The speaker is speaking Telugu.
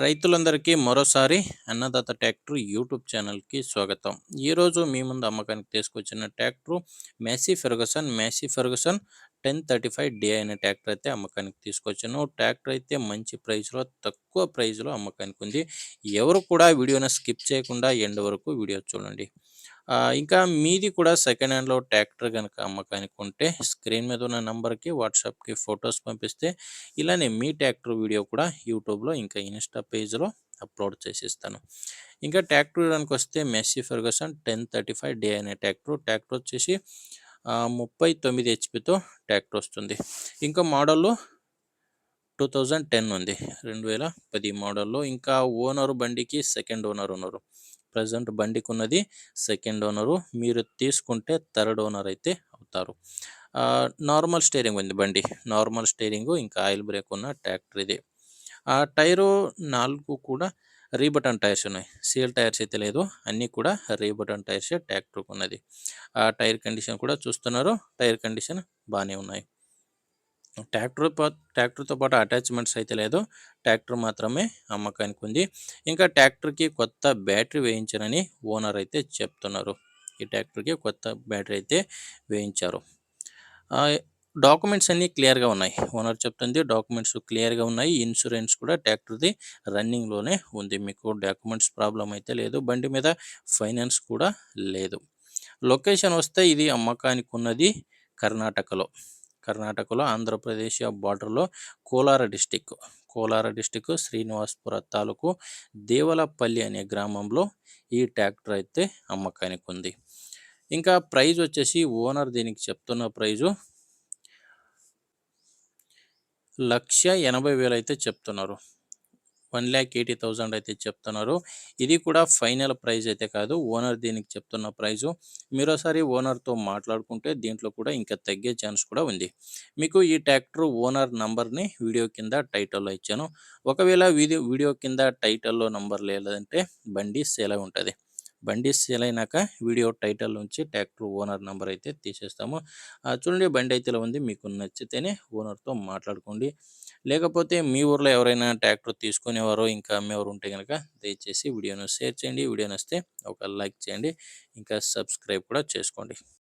రైతులందరికీ మరోసారి అన్నదాత ట్రాక్టర్ యూట్యూబ్ ఛానల్కి స్వాగతం. ఈరోజు మీ ముందు అమ్మకానికి తీసుకొచ్చిన ట్రాక్టర్ మ్యాసీ ఫెర్గుసన్ 1035 అనే ట్రాక్టర్ అయితే అమ్మకానికి తీసుకొచ్చాను. ట్రాక్టర్ అయితే మంచి ప్రైస్లో, తక్కువ ప్రైస్లో అమ్మకానికి ఉంది. ఎవరు కూడా వీడియోని స్కిప్ చేయకుండా ఎండ్ వరకు వీడియో చూడండి. ఇంకా మీది కూడా సెకండ్ హ్యాండ్లో ట్రాక్టర్ కనుక అమ్మకానికి ఉంటే స్క్రీన్ మీద ఉన్న నంబర్కి వాట్సాప్కి ఫొటోస్ పంపిస్తే ఇలానే మీ ట్రాక్టర్ వీడియో కూడా యూట్యూబ్లో ఇంకా ఇన్స్టా పేజ్లో అప్లోడ్ చేసిస్తాను. ఇంకా ట్రాక్టర్ విషయానికి వస్తే మెస్సీ ఫెర్గుసన్ 1035 అనే ట్రాక్టర్ వచ్చేసి 39 హెచ్పితో ట్రాక్టర్ వస్తుంది. ఇంకా మోడల్ 2010 ఉంది, 2010 మోడల్లో. ఇంకా ఓనరు బండికి సెకండ్ ఓనర్ ఉన్నారు. ప్రజెంట్ బండికి ఉన్నది సెకండ్ ఓనరు, మీరు తీసుకుంటే థర్డ్ ఓనర్ అయితే అవుతారు. నార్మల్ స్టీరింగ్ ఉంది బండి, నార్మల్ స్టీరింగు, ఇంకా ఆయిల్ బ్రేక్ ఉన్న ట్రాక్టర్ ఇది. టైరు 4 కూడా రీబటన్ టైర్స్ ఉన్నాయి, సీల్ టైర్స్ అయితే లేదు, అన్నీ కూడా రీబటన్ టైర్సే ట్రాక్టర్కి ఉన్నది. టైర్ కండిషన్ కూడా చూస్తున్నారు, టైర్ కండిషన్ బాగానే ఉన్నాయి. ట్రాక్టర్తో పాటు అటాచ్మెంట్స్ అయితే లేదు, ట్రాక్టర్ మాత్రమే అమ్మకానికి ఉంది. ఇంకా ట్రాక్టర్కి కొత్త బ్యాటరీ వేయించారని ఓనర్ అయితే చెప్తున్నారు. ఈ ట్రాక్టర్కి కొత్త బ్యాటరీ అయితే వేయించారు. డాక్యుమెంట్స్ అన్నీ క్లియర్గా ఉన్నాయి, ఓనర్ చెప్తుంది డాక్యుమెంట్స్ క్లియర్గా ఉన్నాయి. ఇన్సూరెన్స్ కూడా ట్రాక్టర్ది రన్నింగ్లోనే ఉంది, మీకు డాక్యుమెంట్స్ ప్రాబ్లం అయితే లేదు. బండి మీద ఫైనాన్స్ కూడా లేదు. లొకేషన్ వస్తే ఇది అమ్మకానికి ఉన్నది కర్ణాటకలో ఆంధ్రప్రదేశ్ బార్డర్లో కోలార డిస్టిక్ శ్రీనివాసపుర తాలూకు దేవలపల్లి అనే గ్రామంలో ఈ ట్రాక్టర్ అయితే అమ్మకానికి ఉంది. ఇంకా ప్రైజ్ వచ్చేసి ఓనర్ దీనికి చెప్తున్న ప్రైజు 1,80,000 అయితే చెప్తున్నారు, 1,80,000 అయితే చెప్తున్నారు. ఇది కూడా ఫైనల్ ప్రైజ్ అయితే కాదు, ఓనర్ దీనికి చెప్తున్న ప్రైజు. మీరోసారి ఓనర్తో మాట్లాడుకుంటే దీంట్లో కూడా ఇంకా తగ్గే ఛాన్స్ కూడా ఉంది. మీకు ఈ ట్రాక్టర్ ఓనర్ నంబర్ని వీడియో కింద టైటిల్లో ఇచ్చాను. ఒకవేళ వీడియో కింద టైటిల్లో నంబర్ లేదంటే బండి సేల్ అయి ఉంటుంది. బండి సేల్ అయినాక వీడియో టైటిల్ నుంచి ట్రాక్టర్ ఓనర్ నెంబర్ అయితే తీసేస్తాము. చూడండి, బండి అయితే ఇలా ఉంది, మీకు నచ్చితేనే ఓనర్తో మాట్లాడుకోండి. లేకపోతే మీ ఊర్లో ఎవరైనా ట్రాక్టర్ తీసుకునేవారో ఇంకా అమ్మేవారు ఉంటే కనుక దయచేసి వీడియోను షేర్ చేయండి. వీడియో నచ్చితే ఒక లైక్ చేయండి, ఇంకా సబ్స్క్రైబ్ కూడా చేసుకోండి.